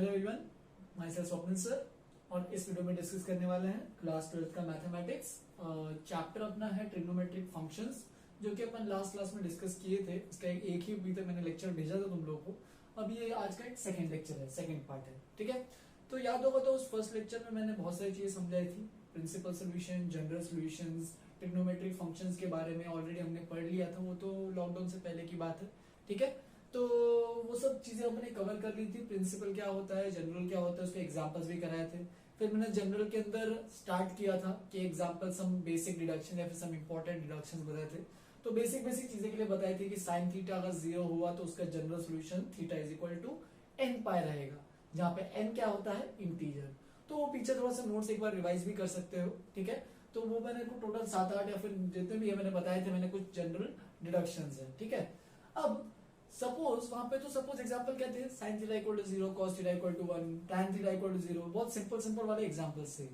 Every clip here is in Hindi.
Hello everyone, my self Swapnil sir. और इस वीडियो में डिस्कस करने वाले हैं क्लास 12 का मैथमेटिक्स चैप्टर अपना है ट्रिग्नोमेट्रिक फंक्शंस, जो कि अपन लास्ट क्लास में डिस्कस किए थे। इसका एक ही अभी तक मैंने लेक्चर भेजा था तुम लोगों को। अब ये आज का एक सेकंड लेक्चर है, सेकंड पार्ट है, ठीक है। तो याद होगा तो उस फर्स्ट लेक्चर में मैंने बहुत सारी चीजें समझाई थी। Principal solution, general solutions, trigonometric functions के बारे में ऑलरेडी हमने पढ़ लिया था, वो तो लॉकडाउन से पहले की बात है, ठीक है। तो वो सब चीजें हमने कवर कर ली थी। प्रिंसिपल क्या होता है, जनरल क्या होता है, उसके एग्जांपल्स भी कराए थे। फिर मैंने जनरल के अंदर स्टार्ट किया था कि एग्जांपल सम बेसिक डिडक्शन या फिर सम इंपॉर्टेंट डिडक्शंस बताए थे। तो बेसिक चीजें के लिए बताई थी कि साइन थीटा अगर 0 हुआ तो उसका general solution theta is equal to n pi रहेगा, जहां पे n क्या होता है, इंटीजर। तो वो पीछे थोड़ा सा नोट्स एक बार रिवाइज भी कर सकते हो, ठीक है। तो वो मैंने टोटल 7-8 या फिर जितने भी है मैंने बताए थे, मैंने कुछ जनरल डिडक्शंस है, ठीक है। अब सपोज वहां पे तो सपोज एग्जांपल क्या थे, sin theta equal to 0, cos theta equal to 1, tan theta equal to 0, बहुत सिंपल वाले एग्जांपल्स थे।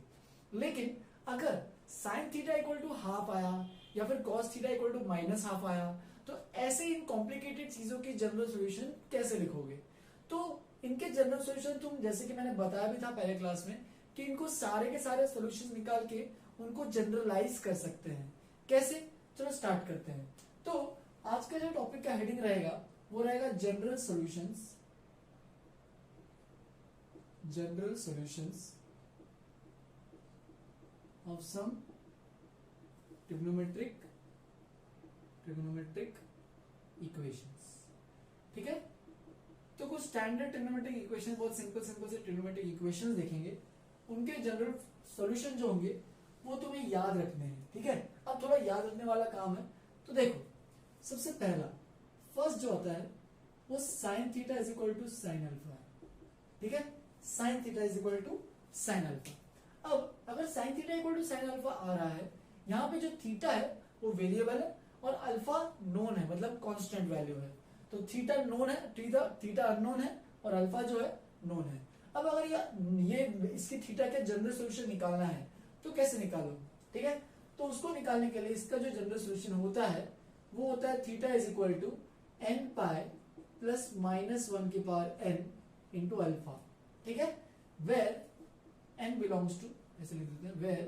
लेकिन अगर sin theta equal to half आया या फिर cos theta equal to minus half आया, तो ऐसे इन कॉम्प्लिकेटेड चीजों की जनरल सॉल्यूशन कैसे लिखोगे? तो इनके जनरल सॉल्यूशन तुम, जैसे कि मैंने बताया भी था पहले क्लास में, कि इनको सारे के सारे सॉल्यूशंस निकाल के उनको जनरलाइज कर सकते हैं। कैसे? चलो स्टार्ट करते हैं। तो आज का जो टॉपिक का हेडिंग रहेगा वो रहेगा general solutions, general solutions of some trigonometric equations, ठीक है। तो कुछ स्टैंडर्ड ट्रिग्नोमेट्रिक इक्वेशन, बहुत सिंपल से ट्रिग्नोमेट्रिक इक्वेशंस देखेंगे। उनके जनरल सॉल्यूशन जो होंगे वो तुम्हें याद रखने हैं, ठीक है। अब थोड़ा याद रखने वाला काम है। तो देखो, सबसे पहला फर्स्ट जो होता है वो sine theta is equal to sine alpha है, ठीक है। Sine theta is equal to sine alpha. अब अगर sine theta equal to sine alpha आ रहा है, यहाँ पे जो थीटा है वो वेरिएबल है और अल्फा नोन है, मतलब कांस्टेंट वैल्यू है। तो थीटा नोन है, थीटा अननोन है और अल्फा जो है नोन है। अब अगर ये इसकी थीटा का जनरल सोल्यूशन निकालना है तो कैसे निकालो, ठीक है। तो उसको निकालने के लिए इसका जो जनरल सोल्यूशन होता है वो होता है theta is equal to n pi plus minus 1 की पावर n इंटू अल्फा, ठीक है। वेर n बिलोंग्स टू, ऐसे लिख देते हैं, where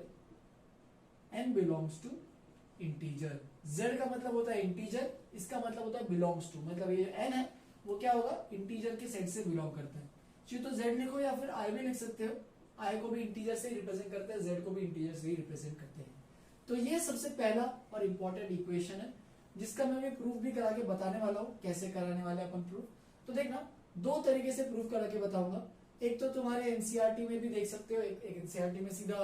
n belongs to integer. z का मतलब होता है इंटीजर, इसका मतलब होता है बिलोंग्स टू, मतलब ये n है वो क्या होगा, इंटीजर के सेट से बिलोंग करता है। चाहे तो z लिखो या फिर i भी लिख सकते हो। i को भी इंटीजर से ही रिप्रेजेंट करते हैं, z को भी इंटीजर से ही रिप्रेजेंट करते हैं। तो ये सबसे पहला और इंपॉर्टेंट इक्वेशन है, जिसका मैं भी प्रूफ भी करा के बताने वाला हूं। कैसे कराने वाले अपन प्रूफ, तो देखना दो तरीके से प्रूफ करा के बताऊंगा। एक तो तुम्हारे एनसीईआरटी में भी देख सकते हो, एक एनसीईआरटी में सीधा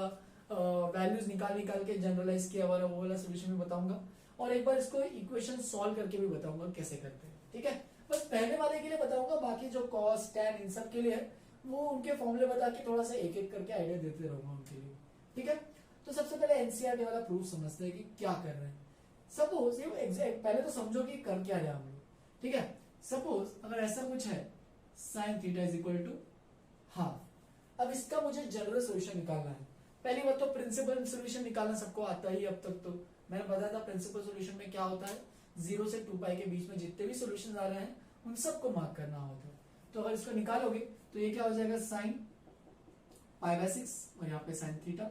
वैल्यूज निकाल के जनरलाइज किया वाला वो वाला सोल्यूशन भी बताऊंगा, और एक बार इसको इक्वेशन सॉल्व करके भी बताऊंगा कैसे करते हैं, ठीक है। बस पहले वाले के लिए बताऊंगा, बाकी जो कॉस टैन इन सब के लिए है वो उनके फॉर्मूले बता के थोड़ा सा एक एक करके आइडिया देते रहूंगा उनके लिए, ठीक है। तो सबसे पहले एनसीईआरटी वाला प्रूफ समझते हैं कि क्या कर रहे हैं। सपोज ये एग्जैक्ट पहले तो समझो कि कर क्या रहे हम लोग, ठीक है। सपोज अगर ऐसा कुछ है, sine theta is equal to half. अब इसका मुझे जनरल सॉल्यूशन निकालना है। पहली बात तो प्रिंसिपल सॉल्यूशन निकालना सबको आता ही अब तक। तो मैंने बताया था प्रिंसिपल सॉल्यूशन में क्या होता है, 0 से 2 पाई के बीच में जितने भी सॉल्यूशन आ रहे हैं उन सबको मार्क करना होता है। तो अगर इसको निकालोगे तो ये क्या हो जाएगा, साइन पाई बाय 6 और यहाँ पे साइन थीटा।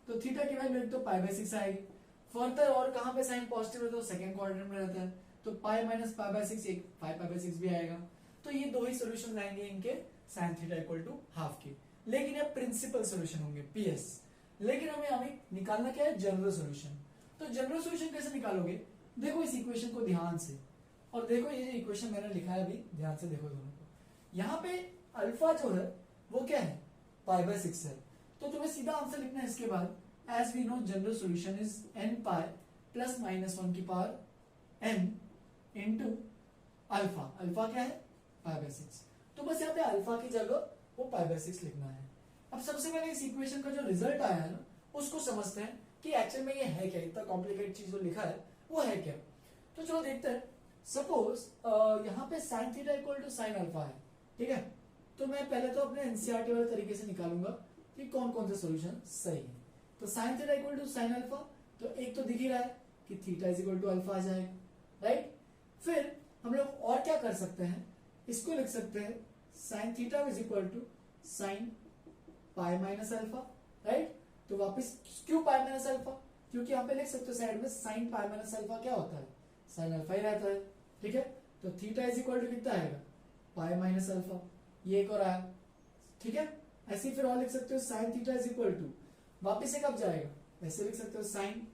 तो थीटा की वैल्यू तो पाई बाय 6 आएगी। फर्दर और कहां पे साइन पॉजिटिव है तो सेकंड क्वाड्रेंट में रहता है, तो पाई माइनस पाई बाय 6 एक 5 पाई बाय 6 भी आएगा। तो ये दो ही सॉल्यूशन आएंगे इनके sine theta equal to half के। लेकिन ये प्रिंसिपल सॉल्यूशन होंगे, पीएस। लेकिन हमें निकालना क्या है, जनरल सॉल्यूशन। तो जनरल सॉल्यूशन कैसे निकालोगे, देखो इस इक्वेशन को ध्यान से, और देखो ये इक्वेशन मैंने लिखा है अभी, ध्यान से देखो दोनों को। यहाँ पे अल्फा जो है वो क्या है, पाई बाय 6 है। तो तुम्हें सीधा आंसर लिखना है इसके बाद, as we know general solution is n pi plus minus 1 की power n into alpha. Alpha क्या है, पाई बाय 6। तो बस यहाँ पे अल्फा की जगह वो पाई बाय 6 लिखना है। अब सबसे पहले इस इक्वेशन का जो रिजल्ट आया है ना, उसको समझते हैं कि एक्चुअल में ये है क्या, इतना कॉम्प्लिकेटेड चीज जो लिखा है वो है क्या। तो चलो देखते हैं। सपोज यहाँ पे sine theta equal to sine alpha है, ठीक है। तो मैं पहले तो अपने एनसीईआरटी वाले तरीके से निकालूंगा कि कौन कौन से सोल्यूशन सही है। तो sine theta equal to sine alpha, तो एक तो दिख ही रहा है कि theta is equal to alpha आ जाएगा, राइट। फिर हम लोग और क्या कर सकते हैं, इसको लिख सकते हैं sine theta is equal to sine pi minus alpha, right. तो वापस क्यों पाई माइनस अल्फा, क्योंकि यहाँ पे लिख सकते हो साइड में साइन पाई माइनस अल्फा क्या होता है, साइन अल्फा ही रहता है, ठीक है। तो थीटा इज इक्वल टू कितना आएगा, पाई माइनस अल्फा, ये एक और आया, ठीक है। ऐसे ही फिर और लिख सकते हो sine theta is equal to, वापिस से कब जाएगा, ऐसे लिख सकते हो sine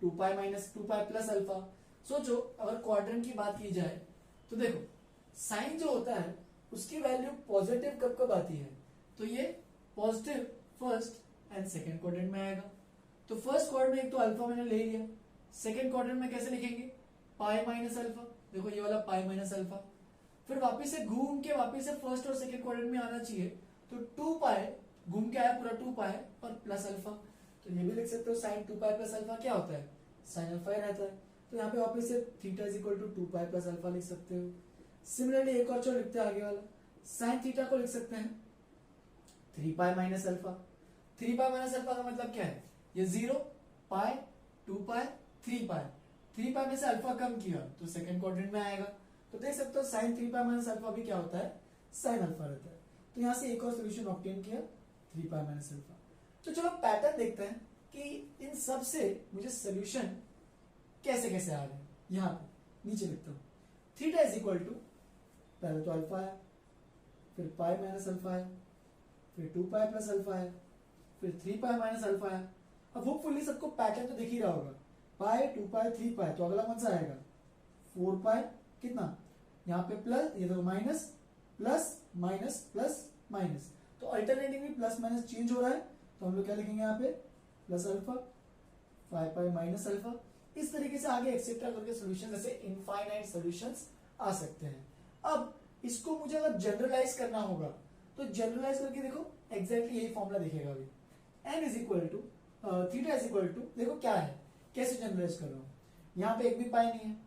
2 pi minus 2 pi plus alpha. सोचो अगर क्वाड्रेंट की बात की जाए तो देखो साइन जो होता है उसकी वैल्यू पॉजिटिव कब कब आती है, तो ये positive first and second quadrant में आएगा। तो फर्स्ट क्वाड्रेंट में एक तो अल्फा मैंने ले लिया, सेकंड क्वाड्रेंट में कैसे लिखेंगे, पाई माइनस अल्फा, देखो ये वाला पाई माइनस अल्फा। फिर वापिस से घूम के वापिस से फर्स्ट और सेकंड क्वाड्रेंट में आना चाहिए, तो 2 पाई घूम के आया पूरा 2 पाई और प्लस अल्फा। तो ये भी लिख सकते हो साइन 2 पाई प्लस अल्फा क्या होता है, साइन अल्फा ही रहता है। तो यहाँ पे वापस से theta is equal to 2 pi plus alpha लिख सकते हो। सिमिलरली एक और जो लिखते हैं आगे वाला, साइन थीटा को लिख सकते हैं 3 पाई माइनस अल्फा। 3 पाई माइनस अल्फा का मतलब क्या है, ये 0 पाई 2 पाई 3 पाई, 3 पाई में से अल्फा कम किया तो सेकंड क्वाड्रेंट में आएगा। तो देख सकते हो साइन 3 पाई माइनस अल्फा भी क्या होता है, साइन अल्फा रहता है। तो यहाँ से एक और सोल्यूशन ऑब्टेन किया 3 पाई माइनस अल्फा। तो चलो पैटर्न देखते हैं कि इन सब से मुझे सोल्यूशन कैसे कैसे आ रहे हैं। यहाँ पे नीचे लिखता हूँ थीटा इज इक्वल टू, पहले तो अल्फा है, फिर पाई माइनस अल्फा है, फिर 2 पाई प्लस अल्फा है, फिर 3 पाई माइनस अल्फा है। अब होपफुली सबको पैटर्न तो दिख ही रहा होगा, पाई 2 पाई 3 पाई, तो अगला कौन सा आएगा 4 पाई, कितना यहाँ पे प्लस, ये देखो minus plus minus plus minus, तो अल्टरनेटिवली प्लस माइनस चेंज हो रहा है। तो हम लोग क्या लिखेंगे यहाँ पे प्लस अल्फा 5 पाई माइनस अल्फा। इस तरीके से आगे एक्सेट्रा करके सॉल्यूशन, जैसे इनफाइनाइट सॉल्यूशंस आ सकते हैं। अब इसको मुझे अगर जनरलाइज करना होगा तो जनरलाइज करके देखो एग्जैक्टली यही फॉर्मूला दिखेगा अभी, n is equal to theta is equal to, देखो क्या है, कैसे जनरलाइज कर रहा हूँ, यहाँ पे एक भी पाई नहीं है,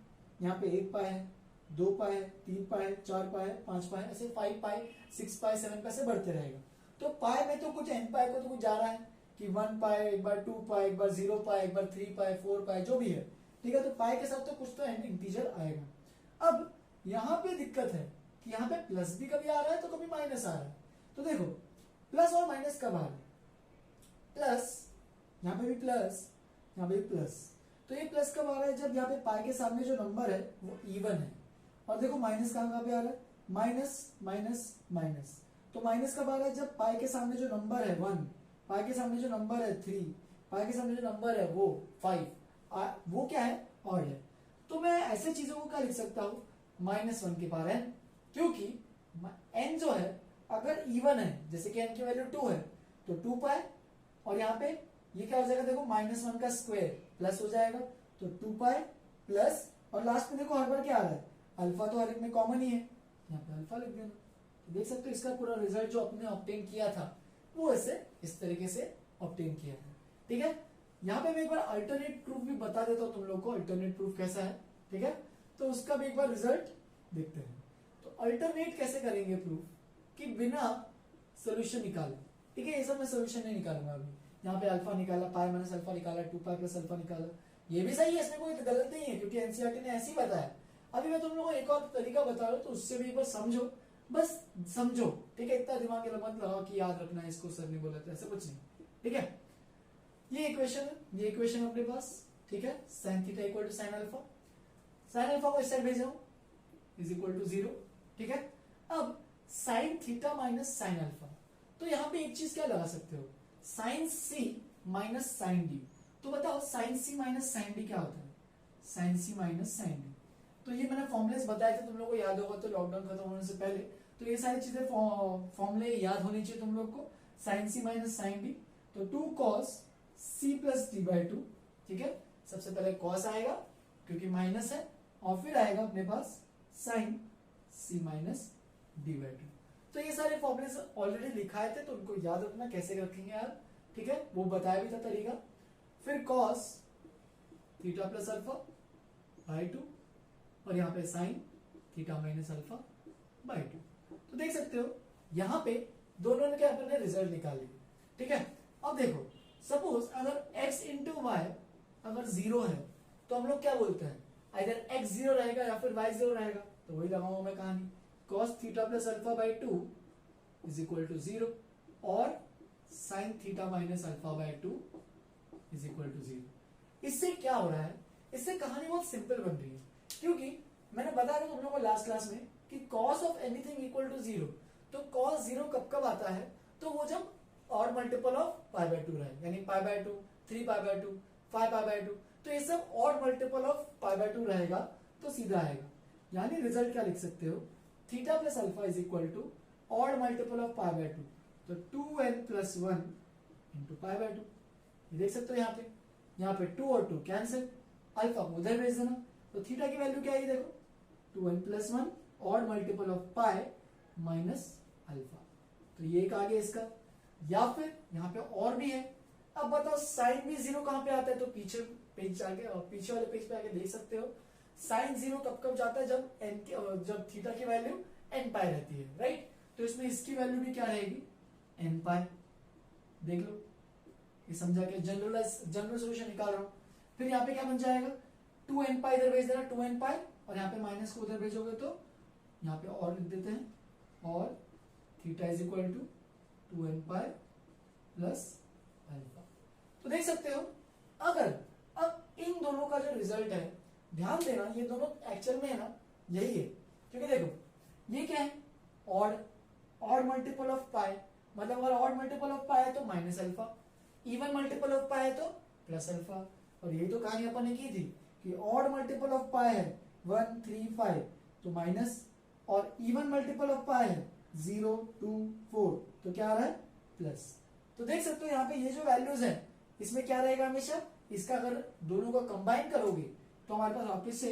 यहाँ पे 1 पाई है, 2 पाई है, 3 पाई है, 4 पाई है, 5 पाई है, ऐसे 5 पाई 6 पाई 7 पाई से बढ़ते रहेगा। तो पाई में तो कुछ n पाई को तो कुछ जा रहा है कि 1 पाई, एक बार 2 पाई, एक बार 0 पाई, एक बार 3 पाई 4 पाई, जो भी है, ठीक है। तो पाई के साथ तो कुछ तो इंटीजर आएगा। अब यहाँ पे दिक्कत है कि यहाँ पे प्लस भी कभी आ रहा है तो कभी माइनस आ रहा है। तो देखो प्लस और माइनस कब आ रहा है, प्लस यहाँ पे भी प्लस, यहाँ पे भी प्लस। तो ये प्लस कब आ रहा है, जब यहाँ पे पाई के सामने जो नंबर है वो इवन है। और देखो माइनस कहाँ पे आ रहा है, माइनस माइनस माइनस। तो माइनस कब आ रहा है, जब पाई के सामने जो नंबर है 1, पाई के सामने जो नंबर है 3, पाई के सामने जो नंबर है वो 5, वो क्या है, ऑड है। तो मैं ऐसे चीजों को क्या लिख सकता हूँ, -1 के पावर n, क्योंकि n जो है अगर इवन है, जैसे कि n की वैल्यू 2 है तो 2 पाई, और यहाँ पे ये क्या हो जाएगा, देखो -1 का स्क्वायर प्लस हो जाएगा, तो 2 पाई प्लस, और लास्ट में देखो हर बार क्या आ रहा है, अल्फा तो हर एक में कॉमन ही है, यहाँ पे अल्फा लिख देना। तो देख सकते हो इसका पूरा रिजल्ट जो आपने ऑब्टेन किया था वो ऐसे इस तरीके से ऑब्टेन किया है, ठीक है। यहाँ पे मैं एक बार अल्टरनेट प्रूफ भी बता देता हूँ तुम लोग को, अल्टरनेट प्रूफ कैसा है, ठीक है। तो उसका भी एक बार रिजल्ट देखते हैं। तो अल्टरनेट कैसे करेंगे प्रूफ, कि बिना सोल्यूशन निकाले, ठीक है। ये सब मैं सोल्यूशन नहीं निकालूंगा अभी। यहाँ पे अल्फा निकाला, पाई माइनस अल्फा निकाला, 2 पाई प्लस अल्फा निकाला, ये भी सही है, इसमें कोई गलत नहीं है क्योंकि एनसीईआरटी ने ऐसे ही बताया। अभी मैं तुम लोगों को एक और तरीका बता रहा हूँ, तो उससे भी एक बार समझो, बस समझो, ठीक है। इतना दिमाग मत लगाओ कि याद रखना है इसको, सर ने बोला था, ऐसा कुछ नहीं, ठीक है। ये इक्वेशन है, ये इक्वेशन अपने पास, ठीक है। Sine theta equal to sine alpha, sine alpha को इस साइड भेज रहा इज इक्वल टू 0, ठीक है। अब sign theta minus sine alpha, तो यहाँ पे एक चीज क्या लगा सकते हो, साइन सी माइनस साइन डी। तो बताओ साइन सी माइनस साइन डी क्या होता है, साइन सी माइनस साइन डी। तो ये मैंने फॉर्मुलेस बताए थे, तुम लोग को याद होगा, तो लॉकडाउन खत्म होने से पहले तो ये सारी चीजें फॉर्मुले याद होनी चाहिए तुम लोग को। साइन सी माइनस साइन डी, तो 2 cos c plus D by 2, ठीक है। सबसे पहले cos आएगा क्योंकि माइनस है, और फिर आएगा अपने पास sine c minus D by 2। तो ये सारे फॉर्मुले ऑलरेडी लिखाए थे, तो उनको याद रखना, कैसे रखेंगे यार, ठीक है, वो बताया भी था तरीका। फिर cos theta plus alpha by 2, और यहाँ पे sine theta minus alpha by 2। तो देख सकते हो यहाँ पे दोनों ने क्या अपने रिजल्ट निकाल लिए, ठीक है। अब देखो सपोज अगर x इंटू वाई अगर 0 है तो हम लोग क्या बोलते हैं, इधर x 0 रहेगा या फिर y 0 रहेगा। तो वही लगाऊंगा मैं कहानी, cos theta plus alpha by 2 is is equal to 0 और sine theta minus alpha by 2 is equal to 0। इससे क्या हो रहा है, इससे कहानी बहुत सिंपल बन रही है, क्योंकि मैंने बताया था तुम लोगों को लास्ट क्लास में कि cos of anything equal to 0, तो कॉस 0 कब कब आता है, तो वो जब और मल्टीपल ऑफ पाई बाय 2 रहे, यानी पाई by 2, 3 pi by 2, 5 pi by 2, तो ये सब और मल्टीपल ऑफ पाई बाय 2 रहेगा तो सीधा आएगा। यानी रिजल्ट क्या लिख सकते हो, theta plus alpha is equal to odd multiple of pi by 2, तो 2n plus 1 into pi by 2। ये देख सकते हो यहाँ पे 2 और 2 कैंसिल, अल्फा को उधर भेज देना, तो थीटा की वैल्यू क्या है देखो, 2n plus 1 odd multiple of pi minus alpha, तो ये एक आ गया इसका। या फिर यहाँ पे और भी है, अब बताओ साइन भी 0 कहां पे आता है, तो पीछे पेज आगे और पीछे वाले पेज पे आके देख सकते हो साइन 0 कब कब जाता है, जब थीटा की वैल्यू n पाई रहती है, राइट। तो इसमें इसकी वैल्यू भी क्या रहेगी, n पाई। देख लो, ये समझा के जनरल सोल्यूशन निकाल रहा हूं। फिर यहाँ पे क्या बन जाएगा, 2n पाई इधर भेज देना, 2n पाई, और यहाँ पे माइनस को उधर भेजोगे तो यहाँ पे और लिख देते हैं, और theta is equal to 2n pi plus alpha. तो देख सकते हो, अगर अब इन दोनों का जो रिजल्ट है, ध्यान देना ये दोनों एक्चुअल में है ना यही है, क्योंकि देखो ये क्या है, ऑड मल्टीपल ऑफ पाई, मतलब अगर ऑड मल्टीपल ऑफ पाई है तो minus alpha, even multiple of pi है तो प्लस अल्फा। और यही तो कहानी अपन ने की थी कि ऑड मल्टीपल ऑफ पाई है 1 3 5 तो माइनस, और इवन मल्टीपल ऑफ पाई है 0 2 4 तो क्या आ रहा है, प्लस। तो देख सकते हो यहाँ पे ये जो वैल्यूज है इसमें क्या रहेगा हमेशा, इसका अगर दोनों को कंबाइन करोगे तो हमारे पास वापस से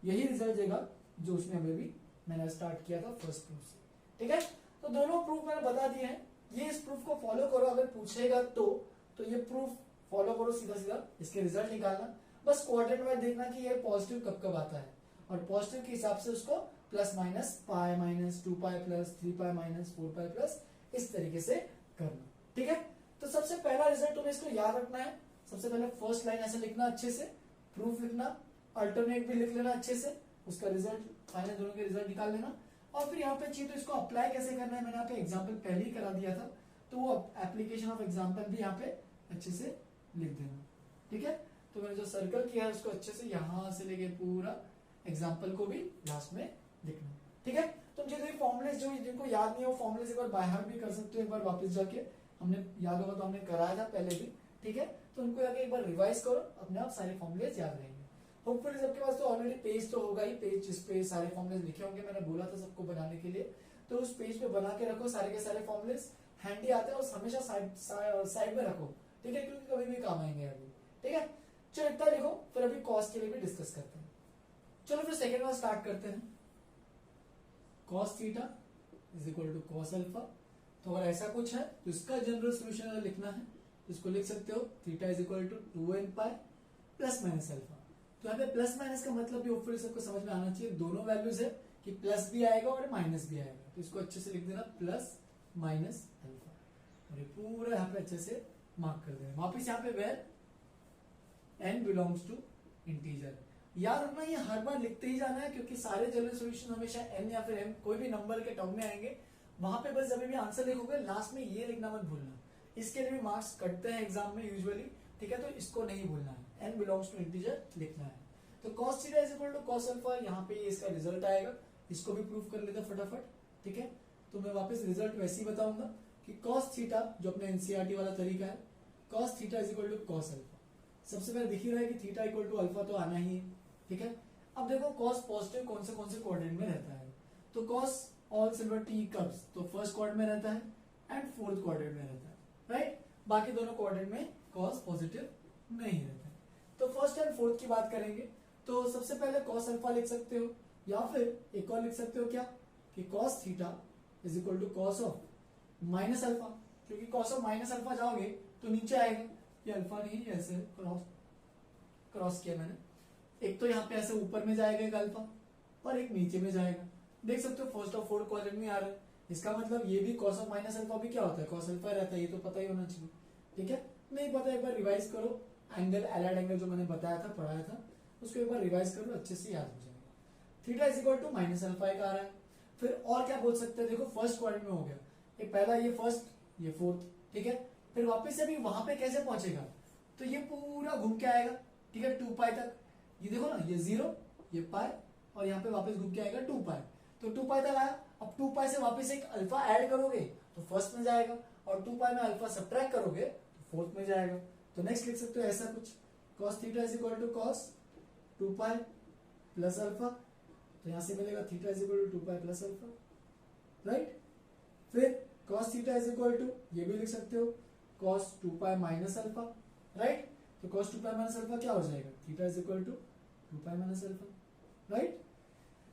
यही रिजल्ट देगा जो उसमें हमें भी मैंने स्टार्ट किया था फर्स्ट प्रूफ से, ठीक है। तो दोनों प्रूफ मैंने बता दिए हैं, ये इस प्रूफ को फॉलो करो, अगर पूछेगा तो ये प्रूफ फॉलो करो, सीधा सीधा इसके रिजल्ट निकालना, बस क्वाड्रेंट में देखना कि ये पॉजिटिव कब कब आता है, और पॉजिटिव के हिसाब से उसको plus minus pi minus 2 pi plus 3 pi minus 4 pi plus इस तरीके से करना, ठीक है। तो सबसे पहला रिजल्ट तुम्हें इसको याद रखना है, सबसे पहले फर्स्ट लाइन ऐसे लिखना अच्छे से, प्रूफ लिखना, अल्टरनेट भी लिख लेना अच्छे से, उसका रिजल्ट फाइनल दोनों के रिजल्ट निकाल लेना। और फिर यहाँ पे चाहिए तो इसको अप्लाई कैसे करना है, मैंने यहाँ पे एग्जाम्पल पहले ही करा दिया था, तो वो एप्लीकेशन ऑफ एग्जाम्पल भी यहाँ पे अच्छे से लिख देना, ठीक है। तो मैंने जो सर्कल किया है उसको अच्छे से यहां से लेके पूरा एग्जाम्पल को भी लास्ट में लिखना, ठीक है। तुम जितने फॉर्मुले जो जिनको याद नहीं हो फॉर्मुले एक बार बाय हार्ट भी कर सकते हो, एक बार वापस जाके, हमने याद होगा तो हमने कराया था पहले भी, ठीक है। तो उनको जाके एक बार रिवाइज करो, अपने आप सारे फॉर्मुले याद रहेंगे। होपफुली सबके पास तो ऑलरेडी पेज तो होगा ही, पेज जिस पे सारे फॉर्मुले लिखे होंगे, मैंने बोला था सबको बनाने के लिए, तो उस पेज पे बना के रखो सारे के सारे फॉर्मुले, हैंडी आते हैं और हमेशा साइड में रखो, ठीक है, क्योंकि कभी भी काम आएंगे अभी, ठीक है। चलो इतना लिखो, फिर अभी कॉस के लिए भी डिस्कस करते हैं। चलो फिर सेकेंड वाला स्टार्ट करते हैं। Cos theta is equal to cos alpha, तो अगर ऐसा कुछ है तो इसका जनरल सोल्यूशन अगर लिखना है तो इसको लिख सकते हो, theta is equal to 2n pi plus minus alpha. तो यहाँ पे प्लस माइनस का मतलब भी होपफुली सबको समझ में आना चाहिए, दोनों वैल्यूज है कि प्लस भी आएगा और माइनस भी आएगा, तो इसको अच्छे से लिख देना प्लस माइनस अल्फा, और ये पूरा यहाँ पे अच्छे से मार्क कर देना। वापिस यहाँ पे where n belongs to integer, याद रखना ये हर बार लिखते ही जाना है, क्योंकि सारे जनरल सॉल्यूशन हमेशा n या फिर m कोई भी नंबर के टर्म में आएंगे, वहां पे बस जब भी आंसर लिखोगे लास्ट में ये लिखना मत भूलना, इसके लिए भी मार्क्स कटते हैं एग्जाम में यूजुअली, ठीक है। तो इसको नहीं भूलना है, n बिलोंग्स टू इंटीजर लिखना है। तो cos theta is equal to cos alpha, यहाँ पे इसका रिजल्ट आएगा, इसको भी प्रूफ कर लेते फटाफट, ठीक है। तो मैं वापस रिजल्ट वैसे ही बताऊंगा कि cos थीटा जो अपने एनसीईआरटी वाला तरीका है, cos theta is equal to cos alpha, सबसे पहले दिख ही रहा है कि थीटा इक्वल टू अल्फा तो आना ही है, ठीक है। अब देखो cos पॉजिटिव कौन से क्वाड्रेंट में रहता है, तो cos all silver T cups तो फर्स्ट क्वाड्रेंट में रहता है एंड फोर्थ क्वाड्रेंट में रहता है, राइट। बाकी दोनों क्वाड्रेंट में cos पॉजिटिव नहीं रहता है। तो फर्स्ट एंड फोर्थ की बात करेंगे तो सबसे पहले cos अल्फा लिख सकते हो, या फिर एक और लिख सकते हो क्या कि cos theta is equal to cos of minus alpha, क्योंकि cos ऑफ माइनस अल्फा जाओगे तो नीचे आएगा, ये अल्फा नहीं ऐसे क्रॉस किया मैंने, एक तो यहाँ पे ऐसे ऊपर में जाएगा एक अल्फा और एक नीचे में जाएगा, देख सकते हो फर्स्ट और फोर्थ क्वाड्रेंट में आ रहा है, इसका मतलब ये भी cos ऑफ माइनस अल्फा भी क्या होता है, cos अल्फा रहता है, ये तो पता ही होना चाहिए, ठीक है। नहीं पता एक बार रिवाइज करो, एंगल एलाइड एंगल जो मैंने बताया था पढ़ाया था उसको एक बार रिवाइज करो, अच्छे से याद हो जाएगा। Theta is equal to minus alpha एक आ रहा है, फिर और क्या बोल सकते हैं, देखो फर्स्ट क्वाड्रेंट में हो गया, एक पहला ये फर्स्ट ये फोर्थ, ठीक है। फिर वापस से अभी वहां पे कैसे पहुंचेगा, तो ये पूरा घूम के आएगा, ठीक है, 2 पाई तक। ये देखो ना, ये 0 ये पाई और यहाँ पे वापस घूम के आएगा 2 पाई, तो 2 पाई तक आया। अब 2 पाई से वापस एक अल्फा ऐड करोगे तो फर्स्ट में जाएगा, और 2 पाई में अल्फा सब्ट्रैक्ट करोगे तो फोर्थ में जाएगा। तो नेक्स्ट लिख सकते हो ऐसा कुछ, cos theta is equal to cos 2 pi plus alpha, तो यहां से मिलेगा theta is equal to 2 pi plus alpha, right. फिर cos theta is equal to, ये भी लिख सकते हो, cos 2 pi minus alpha, right. तो cos 2 पाई माइनस अल्फा क्या हो जाएगा, theta is equal to 2 pi minus alpha, right.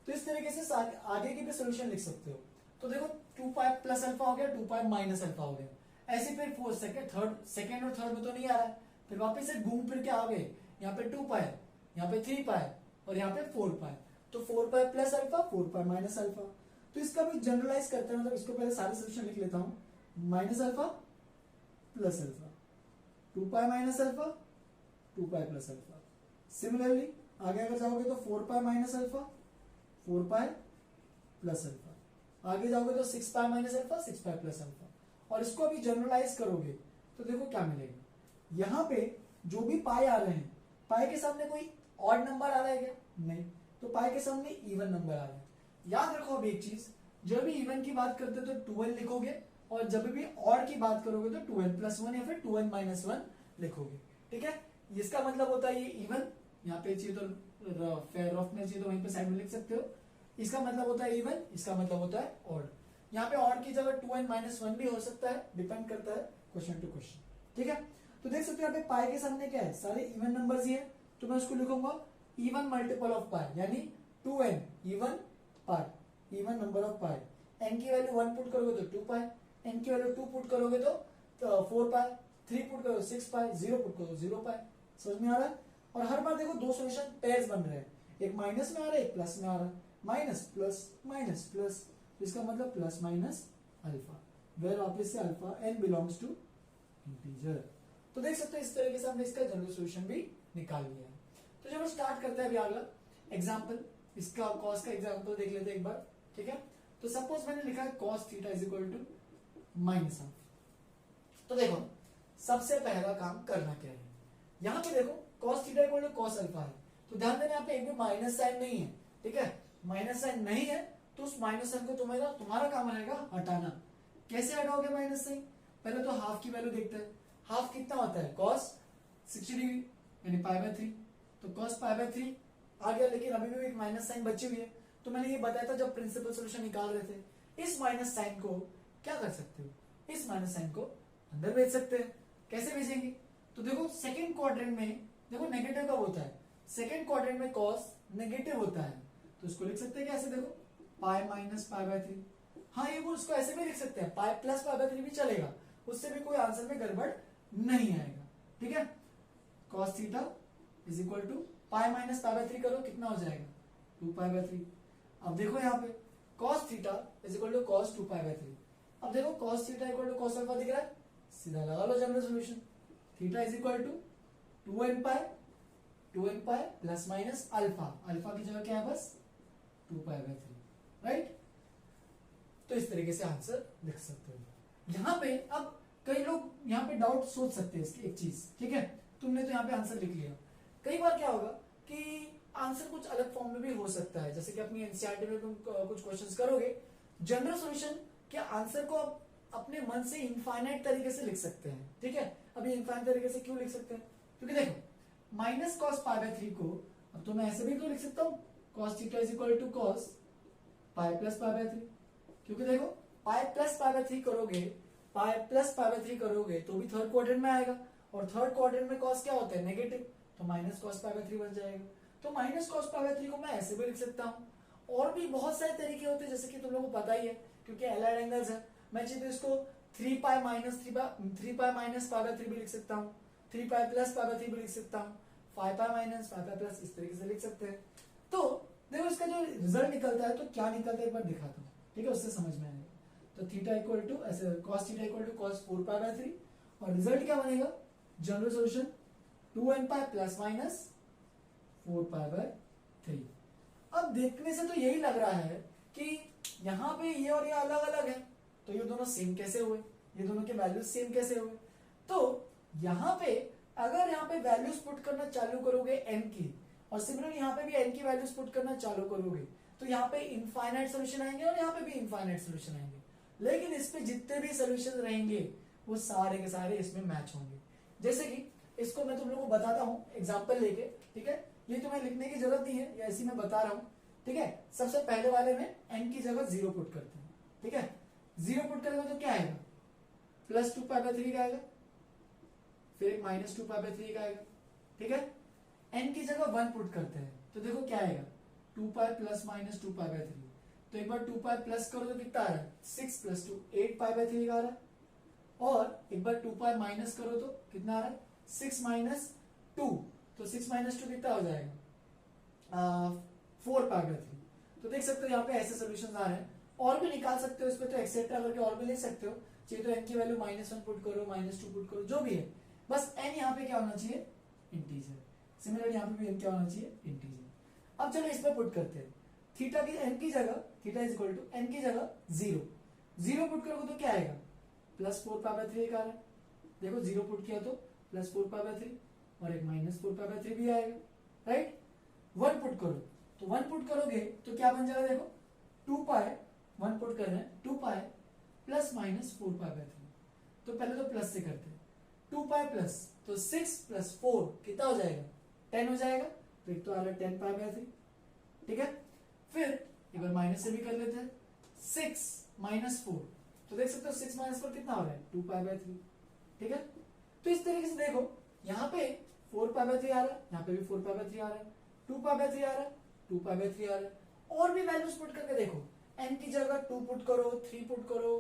तो इस तरीके से आगे की भी सोल्यूशन लिख सकते हो। तो देखो 2 पाई प्लस अल्फा हो गया, 2 पाई माइनस अल्फा हो गया, ऐसे फिर फोर्थ सेकंड और थर्ड में तो नहीं आ रहा है, फिर वापस से घूम फिर के आ गए, यहाँ पे 2 पाई, यहाँ पे 3 पाई और यहाँ पे 4 पाई, तो 4 पाई प्लस अल्फा 4 पाई माइनस अल्फा। तो इसका भी जनरलाइज करते हैं, मतलब इसको पहले सारे सोल्यूशन लिख लेता हूँ, minus alpha plus alpha 2 pi minus alpha 2 pi plus alpha. Similarly आगे अगर जाओगे तो 4 पाई माइनस अल्फा 4 पाई प्लस अल्फा, आगे जाओगे तो 6 पाई माइनस अल्फा 6 पाई प्लस अल्फा। और इसको अभी जनरलाइज करोगे तो देखो क्या मिलेगा, यहां पे जो भी पाई आ रहे हैं, पाई के सामने कोई ऑड नंबर आ रहा है क्या, नहीं, तो पाई के सामने इवन नंबर आ रहा है। याद रखो अभी एक चीज, जब भी इवन की बात करते हो तो 2n लिखोगे, और जब भी ऑड की बात करोगे तो 2n प्लस 1 या फिर 2n माइनस 1 लिखोगे, ठीक है। इसका मतलब होता है ये इवन, यहाँ पे चाहिए तो रफ में चाहिए तो वहीं पे साइड में लिख सकते हो, इसका मतलब होता है इवन, इसका मतलब होता है ऑड। यहाँ पे ऑड की जगह 2n माइनस 1 भी हो सकता है, डिपेंड करता है क्वेश्चन टू क्वेश्चन, ठीक है। तो देख सकते हो यहाँ पे पाई के सामने क्या है, सारे इवन नंबर्स ही है, तो मैं उसको लिखूंगा इवन मल्टीपल ऑफ पाई, यानी 2n even pi, even number of pi. n की वैल्यू 1 पुट करोगे तो 2 पाई, n की वैल्यू 2 पुट करोगे तो 4 पाई, 3 पुट करोगे 6 पाई, 0 पुट करोगे 0 पाई। समझ में आ रहा है। और हर बार देखो दो सॉल्यूशन पेयर्स बन रहे हैं, एक माइनस में आ रहा है एक प्लस में आ रहा है, माइनस प्लस प्लस, तो इसका मतलब प्लस माइनस अल्फा, वेयर वापस से alpha n belongs to integer. तो देख सकते हो इस तरीके से हमने इसका जनरल सॉल्यूशन भी निकाल लिया है। तो चलो स्टार्ट करते हैं अभी अगला एग्जांपल, इसका कॉस का एग्जांपल देख लेते हैं एक बार, ठीक है। तो सपोज मैंने लिखा है cos theta is equal to minus half. तो देखो सबसे पहला काम करना क्या है, यहाँ पे देखो cos theta equal to cos alpha है, तो ध्यान देना यहाँ पे एक भी माइनस साइन नहीं है, ठीक है। माइनस साइन नहीं है तो उस माइनस साइन को तुम्हारा काम रहेगा हटाना। कैसे हटाओगे माइनस साइन, पहले तो हाफ की वैल्यू देखते हैं, हाफ कितना होता है कॉस 60 डिग्री यानी पाई बाय 3, तो कॉस पाई बाय 3 आ गया, लेकिन अभी भी एक माइनस साइन बची हुई है। तो मैंने ये बताया था जब प्रिंसिपल सॉल्यूशन निकाल रहे थे, इस माइनस साइन को क्या कर सकते हो, इस माइनस साइन को अंदर भेज सकते हैं। कैसे भेजेंगे, तो देखो सेकंड क्वाड्रेंट में देखो नेगेटिव कब होता है, सेकंड क्वाड्रेंट में कॉस नेगेटिव होता है, तो इसको लिख सकते हैं कैसे, देखो पाई माइनस पाई बाय 3। हाँ ये वो उसको ऐसे भी लिख सकते हैं, पाई प्लस पाई बाय 3 भी चलेगा, उससे भी कोई आंसर में गड़बड़ नहीं आएगा, ठीक है। Cos theta is equal to pi minus pi by 3 करो कितना हो जाएगा 2 पाई बाय 3। अब देखो यहाँ पे cos theta is equal to cos 2 pi by 3। अब देखो cos theta equal to cos alpha दिख रहा है, सीधा लगा लो general solution, theta is equal to 2n pi plus minus alpha, alpha की जगह क्या है बस 2 पाई बाय 3, राइट। तो इस तरीके से आंसर लिख सकते हो। यहाँ पे अब कई लोग यहाँ पे डाउट सोच सकते हैं इसकी एक चीज, ठीक है, तुमने तो यहाँ पे आंसर लिख लिया, कई बार क्या होगा कि आंसर कुछ अलग फॉर्म में भी हो सकता है, जैसे कि अपनी एनसीईआरटी में तुम कुछ क्वेश्चंस करोगे जनरल सॉल्यूशन के आंसर को आप अपने मन से इनफाइनाइट तरीके से लिख सकते हैं, ठीक है। अभी इनफाइनाइट तरीके से क्यों लिख सकते हैं, क्योंकि देखो माइनस कॉस पाई बाय 3 को अब तो मैं ऐसे भी तो लिख सकता हूँ cos theta is equal to cos pi plus pi by 3, क्योंकि देखो पाई प्लस पाई बाय 3 करोगे, पाई प्लस पाई बाय 3 करोगे तो भी थर्ड क्वाड्रेंट में आएगा, और थर्ड क्वाड्रेंट में कॉस क्या होता है नेगेटिव, तो माइनस कॉस पाई बाय 3 बन जाएगा। तो माइनस कॉस पाई बाय 3 को मैं ऐसे भी लिख सकता हूँ, और भी बहुत सारे तरीके होते हैं जैसे कि तुम लोगों को पता ही है, क्योंकि एलाइड एंगल्स है। मैं चाहे तो इसको 3 pi minus 3 pi minus pi by 3 भी लिख सकता हूँ, 3 पाई प्लस पाई बाय 3 भी लिख सकता हूँ, 5 पाई माइनस 5 पाई प्लस, इस तरीके से लिख सकते हैं। तो देखो इसका जो रिजल्ट निकलता है तो क्या निकलता है एक बार दिखाता हूँ, ठीक है, उससे समझ में आएगा। तो थीटा इक्वल टू ऐसे cos theta equal to cos 4 pi by 3, और रिजल्ट क्या बनेगा general solution 2n pi plus minus 4 pi by 3। अब देखने से तो यही लग रहा है कि यहाँ पे ये और ये अलग अलग है, तो ये दोनों सेम कैसे हुए, ये दोनों के वैल्यूज सेम कैसे हुए। तो यहाँ पे अगर यहाँ पे वैल्यूज पुट करना चालू करोगे n की, और सिमिलरली यहाँ पे भी n की वैल्यूज पुट करना चालू करोगे, तो यहाँ पे इनफाइनाइट सोल्यूशन आएंगे और यहाँ पे भी इनफाइनाइट सोल्यूशन आएंगे। लेकिन इस पे जितने भी सोल्यूशन रहेंगे वो सारे के सारे इसमें मैच होंगे। जैसे कि इसको मैं तुम लोगों को बताता हूँ एग्जाम्पल लेके, ठीक है, ये तुम्हें लिखने की जरूरत नहीं है, ऐसी मैं बता रहा हूँ, ठीक है। सबसे पहले वाले में n की जगह 0 पुट करते हैं, ठीक है। 0 पुट करेंगे तो क्या आएगा, प्लस 2π/3 का आएगा, फिर एक माइनस 2π/3 का आएगा, ठीक है। n की जगह 1 पुट करते हैं तो देखो क्या आएगा, 2π प्लस माइनस 2π/3। तो एक बार 2π प्लस करो तो कितना आ रहा है, 6 + 2 8π/3 का आ रहा है, और एक बार 2π माइनस करो तो कितना आ रहा है, 6 - 2, तो 6 - 2 कितना हो जाएगा, 4π/3। तो देख सकते हो यहाँ पे ऐसे सोल्यूशन आ रहे हैं, और भी निकाल सकते हो इस पे, तो एक्सेट्रा करके और भी ले सकते हो, चाहिए तो n की वैल्यू -1 पुट करो, -2 पुट करो, जो भी है, बस n यहाँ पे क्या होना चाहिए, इंटीजर। सिमिलरली यहाँ पे भी n क्या होना चाहिए, इंटीजर। अब चलो इस पे पुट करते हैं, थीटा की n की जगह, theta is equal to n की जगह 0 पुट करोगे तो क्या आएगा, प्लस 4π/3 का आ रहा है, देखो 0 पुट किया तो प्लस 4π/3, और एक माइनस 4π/3 भी आएगा, राइट। 1 पुट करो तो 1 पुट करोगे तो क्या बन जाएगा, देखो 2π, 1 पुट कर रहे हैं, 2π प्लस माइनस 4π/3। तो पहले तो प्लस से करते हैं, 2π प्लस, तो 6 + 4 कितना हो जाएगा, 10 हो जाएगा, तो एक तो आ रहा है 10π/3, ठीक है। फिर एक बार माइनस से भी कर लेते हैं, 6 - 4, तो देख सकते हो 6 - 4 कितना हो रहा है, 2π/3, ठीक है। तो इस तरीके से देखो यहाँ पे 4π/3 आ रहा है, यहाँ पे भी 4π/3 आ रहा है, 2π/3 आ रहा है, 2π/3 आ रहा है, और भी वैल्यूज पुट करके देखो, n की जगह 2 पुट करो, 3 पुट करो,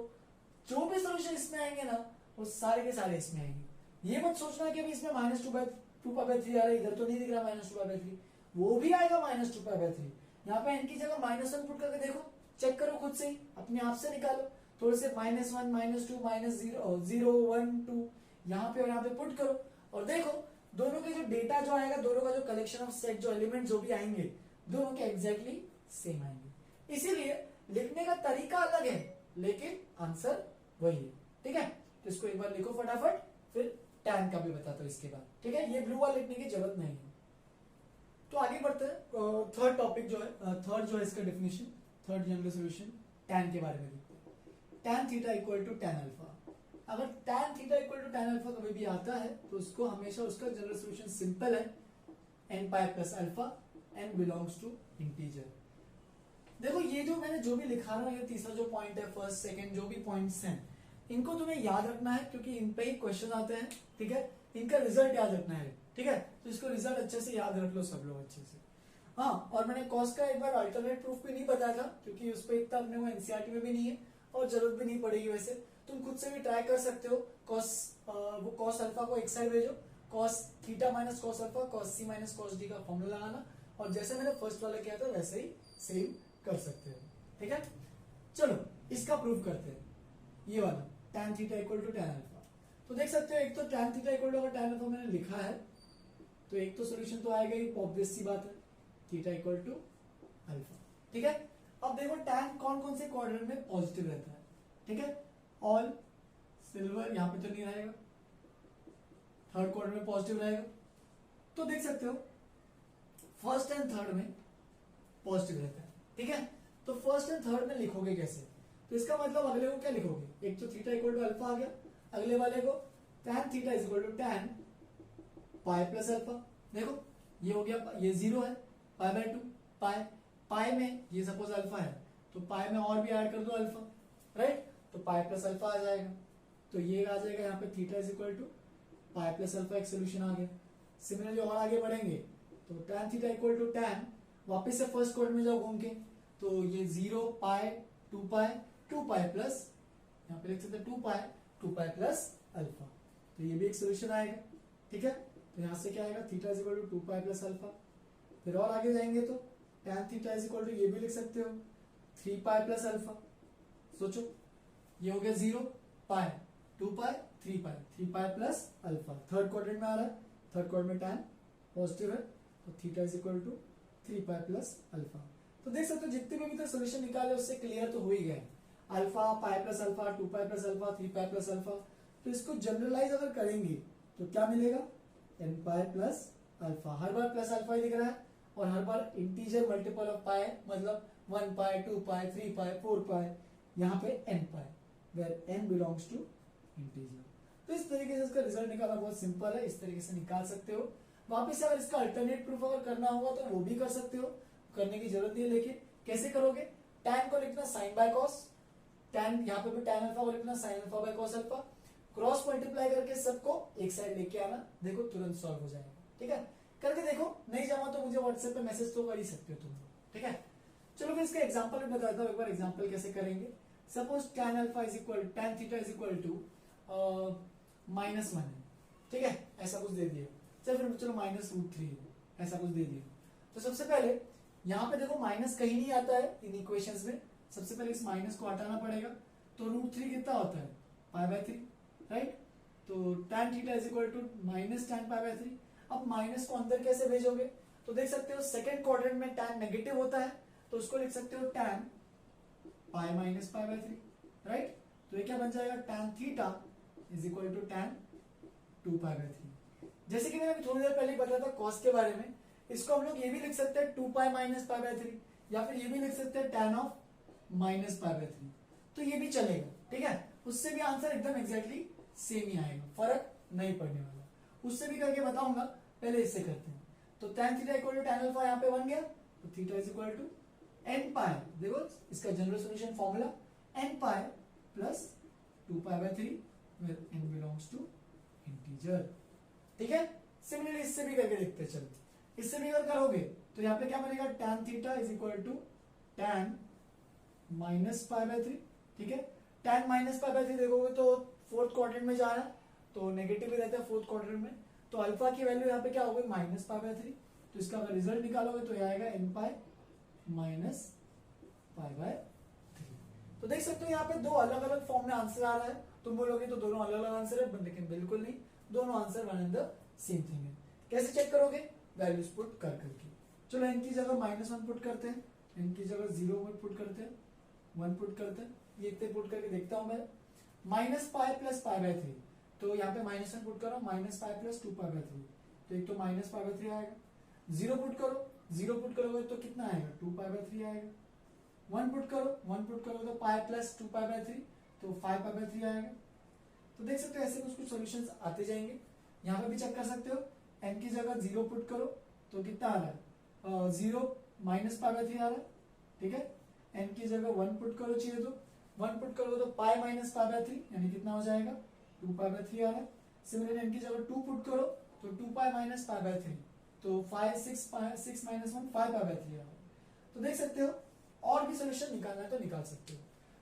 जो भी सोल्यूशन इसमें आएंगे ना वो सारे के सारे इसमें आएंगे। ये मत सोचना कि अभी इसमें -2π/3 आ रहा है, इधर तो नहीं दिख रहा -2π/3, वो भी आएगा -2π/3। यहाँ पे n की जगह -1 पुट करके देखो, चेक करो खुद से ही, अपने आप से निकालो, थोड़े से -1 -2 -0 1 2 यहाँ पे और यहाँ पे पुट करो, और देखो दोनों के जो डेटा जो आएगा, दोनों का जो कलेक्शन ऑफ सेट, जो एलिमेंट जो भी आएंगे, दोनों के एग्जैक्टली सेम आएंगे। इसीलिए लिखने का तरीका अलग है लेकिन आंसर वही है, ठीक है। तो इसको एक बार लिखो फटाफट, फिर tan का भी बताता हूँ इसके बाद, ठीक है। ये ब्लू वाला लिखने की जरूरत नहीं है। तो आगे बढ़ते हैं, थर्ड टॉपिक जो है, थर्ड जो है इसका definition, third general solution tan के बारे में लिखते हैं। tan theta equal to tan alpha. अगर tan theta equal to tan alpha कभी भी आता है तो उसको हमेशा उसका जनरल सॉल्यूशन सिंपल है, n pi plus alpha, n belongs to integer. देखो ये जो मैंने जो भी लिखा रहा हूँ, ये तीसरा जो पॉइंट है, फर्स्ट सेकंड जो भी पॉइंट्स हैं, इनको तुम्हें याद रखना है क्योंकि इन पे ही क्वेश्चन आते हैं, ठीक है। इनका रिजल्ट याद रखना है, ठीक है। तो इसको रिजल्ट अच्छे से याद रख लो सब लोग अच्छे से। हाँ, और मैंने कॉस का एक बार अल्टरनेट प्रूफ भी नहीं बताया था क्योंकि उस पर इतना अपने को एनसीईआरटी में भी नहीं है और जरूरत भी नहीं पड़ेगी। वैसे तुम खुद से भी ट्राई कर सकते हो, वो कॉस अल्फा को एक साइड भेजो, cos theta minus cos alpha, cos C minus cos D का फॉर्मूला लगाना, और जैसे मैंने फर्स्ट वाला किया था वैसे ही सेम कर सकते हो, ठीक है। चलो इसका प्रूफ करते हैं, ये वाला tan theta equal to tan alpha. तो देख सकते हो, एक तो tan theta equal to tan alpha मैंने लिखा है, तो एक तो सोल्यूशन तो आएगा ही, ऑब्वियस सी बात है, थीटा इक्वल टू अल्फा, ठीक है। अब देखो tan कौन कौन से क्वाड्रेंट में पॉजिटिव रहता है, ठीक है। ऑल सिल्वर यहाँ पे तो नहीं रहेगा, थर्ड क्वाड्रेंट में पॉजिटिव रहेगा। तो देख सकते हो फर्स्ट एंड थर्ड में पॉजिटिव रहता है, ठीक है। तो फर्स्ट एंड थर्ड में लिखोगे कैसे, तो इसका मतलब अगले को क्या लिखोगे, एक तो थीटा इक्वल टू अल्फा आ गया, अगले वाले को tan theta is equal to tan pi plus alpha. देखो ये हो गया, ये 0 है, π/2 पाई, पाई में ये सपोज अल्फा है तो पाई में और भी ऐड कर दो अल्फा, राइट, तो पाई प्लस अल्फा आ जाएगा। तो ये आ जाएगा यहाँ पे theta is equal to pi plus alpha, एक सोल्यूशन आ गया। सिमिलरली और आगे बढ़ेंगे तो tan theta equal to tan, वापस से फर्स्ट क्वाड्रेंट में जाओ घूम के, तो ये 0 पाई 2 पाई प्लस, यहाँ पे लिख सकते हैं 2 पाई प्लस अल्फा, तो ये भी एक सोल्यूशन आएगा, ठीक है। तो यहाँ से क्या आएगा, theta is equal to 2 pi plus alpha. फिर और आगे जाएंगे तो tan theta is equal to, ये भी लिख सकते हो 3 पाई प्लस अल्फा। सोचो ये हो गया 0 pi 2 pi 3 pi plus alpha, third quadrant में आ रहा है, थर्ड क्वाड्रेंट में tan पॉजिटिव है, तो theta is equal to 3 pi plus alpha. तो देख सकते हो जितने भी तो सोल्यूशन निकाले उससे क्लियर तो हो ही गए। अल्फा, पाई plus alpha, 2 pi plus alpha, 3 pi plus alpha. तो इसको जनरलाइज अगर करेंगे तो क्या मिलेगा, n पाई प्लस अल्फा। हर बार प्लस अल्फा ही दिख रहा है और हर बार इंटीजर मल्टीपल ऑफ पाई, मतलब 1 पाई, 2 पाई, 3 पाई, 4 पाई, यहाँ पे n pi, where n belongs to integer. तो इस तरीके से इसका रिजल्ट निकालना बहुत सिंपल है, इस तरीके से निकाल सकते हो। वापस से अगर इसका अल्टरनेट प्रूफ अगर करना होगा तो वो भी कर सकते हो, करने की जरूरत नहीं है। लेकिन कैसे करोगे, tan को लिखना sin बाय cos, tan यहाँ पे भी tan अल्फा को लिखना sin alpha by cos alpha, cross multiply करके सबको एक साइड लेके आना, देखो तुरंत सॉल्व हो जाएगा। ठीक है, करके देखो, नहीं जमा तो मुझे व्हाट्सएप पे मैसेज तो कर ही सकते हो तुम लोग। ठीक है, चलो फिर इसका एग्जांपल भी बताता हूँ एक बार, एग्जांपल कैसे करेंगे। Suppose tan alpha is equal, tan theta is equal to -1 है। ठीक है, ऐसा कुछ दे दिया, चलो -√3 ऐसा कुछ दे दिया। तो सबसे पहले यहाँ पे देखो माइनस कहीं नहीं आता है इन इक्वेशंस में, सबसे पहले इस माइनस को हटाना पड़ेगा। तो √3 कितना होता है, π/3, राइट। तो tan theta is equal to -tan π/3। अब माइनस को अंदर कैसे भेजोगे, तो देख सकते हो सेकंड क्वाड्रेंट में tan नेगेटिव होता है, तो उसको लिख सकते हो tan π - π/3, राइट। तो ये क्या बन जाएगा, tan theta is equal to tan 2 π/3। जैसे कि मैंने थोड़ी देर पहले बताया था कॉस के बारे में, इसको हम लोग ये भी लिख सकते हैं 2 π - π/3, या फिर ये भी लिख सकते हैं tan ऑफ -π/3, तो ये भी चलेगा। ठीक है, उससे भी आंसर एकदम एग्जैक्टली सेम ही आएगा, फर्क नहीं पड़ने वाला। उससे भी करके बताऊंगा, पहले इससे करते हैं। तो tan theta equal to tan alpha यहाँ पे बन गया, तो theta is equal to n pi, देखो इसका general solution formula n pi plus 2 π/3 where n belongs to integer. ठीक है, सिमिलरली इससे भी करके देखते हैं। चलो इससे भी अगर करोगे तो यहाँ पे क्या बनेगा, tan theta is equal to tan -π/3। ठीक है, tan -π/3 देखोगे तो फोर्थ क्वाड्रेंट में जा रहा है, तो नेगेटिव ही रहता है फोर्थ क्वाड्रेंट में। तो अल्फा की वैल्यू यहाँ पे क्या होगी, -π/3। तो इसका अगर रिजल्ट निकालोगे तो यह आएगा n पाई -π/3। तो देख सकते हो यहाँ पे दो अलग अलग फॉर्म में आंसर आ रहा है। तुम बोलोगे तो दोनों अलग अलग आंसर है, लेकिन बिल्कुल नहीं, दोनों answer one and the same thing है। कैसे चेक करोगे, वैल्यूज पुट कर करके। चलो n की जगह -1 पुट करते हैं, n की जगह 0 पुट करते हैं, 1 पुट करते हैं, ये इतने पुट करके देखता हूं मैं। -π प्लस π/3, तो यहाँ पे -1 पुट करो, -π प्लस 2 π/3, तो एक तो -π/3 आएगा। 0 पुट करो, 0 पुट करोगे तो कितना आएगा, 2 π/3 आएगा। 1 पुट करो तो पाई प्लस 2 π/3, तो 5 π/3 आएगा। तो देख सकते हो ऐसे कुछ सॉल्यूशंस आते जाएंगे। यहाँ पे भी चेक कर सकते हो, n की जगह 0 पुट करो तो कितना आ रहा है, 0 -π/3 आ रहा है। ठीक है, n की जगह 1 पुट करो चाहिए तो 1 पुट करोगे तो पाई -π/3 यानी कितना हो जाएगा, 2 π/3 आ रहा है। सिमिलरली n की जगह 2 पुट करो तो 2 पाई -π/3, तो 6 - 1 5 π/3 आ रहा है। तो देख सकते हो और भी सोल्यूशन निकालना है तो निकाल सकते हो।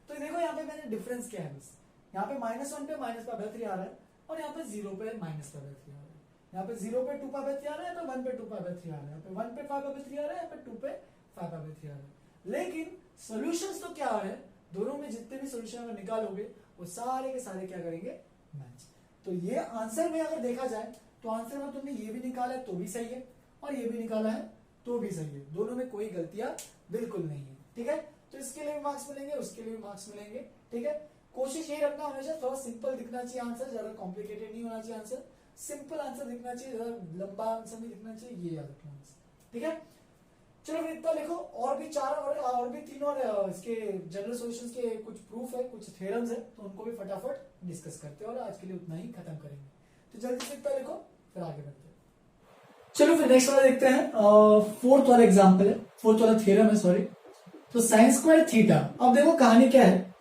तो देखो यहाँ पे मैंने डिफरेंस क्या है, बस यहाँ पे -1 पे -π/3 आ रहा है और यहाँ पे 0 पे -π/3 आ रहा है। यहाँ पे 0 पे 2 π/3 आ रहा है, यहाँ पे 1 पे 2 पी आ रहा है, यहाँ पे 1 पे 5 π/3 आ रहा है, यहाँ पे 2 पे 5 π/3 आ रहा है। लेकिन सॉल्यूशंस तो क्या आ रहे हैं, दोनों में जितने भी सॉल्यूशन अगर निकालोगे वो सारे के सारे क्या करेंगे, मैच। तो ये आंसर में अगर देखा जाए तो आंसर में तुमने ये भी निकाला है तो भी सही है और ये भी निकाला है तो भी सही है, दोनों में कोई गलतियां बिल्कुल नहीं है। ठीक है, तो इसके लिए भी मार्क्स मिलेंगे, उसके लिए भी मार्क्स मिलेंगे। ठीक है, कोशिश यही रखना हमेशा थोड़ा सिंपल दिखना चाहिए आंसर, ज्यादा कॉम्प्लिकेटेड नहीं होना चाहिए आंसर, सिंपल आंसर दिखना चाहिए, ज्यादा लंबा आंसर नहीं दिखना चाहिए, ये याद रखना। ठीक है, चलो फिर इतना लिखो, और भी 4 और भी 3 और इसके जनरल सॉल्यूशंस के कुछ प्रूफ है, कुछ थ्योरम्स है, तो उनको भी फटाफट डिस्कस करते हैं और आज के लिए उतना ही खत्म करेंगे। तो जल्दी से इतना लिखो फिर आगे बढ़ते हैं। चलो फिर नेक्स्ट वाला देखते हैं, फोर्थ वाला एग्जांपल है, फोर्थ वाला थ्योरम है, सॉरी। तो sin स्क्वायर थीटा, अब देखो कहानी क्या है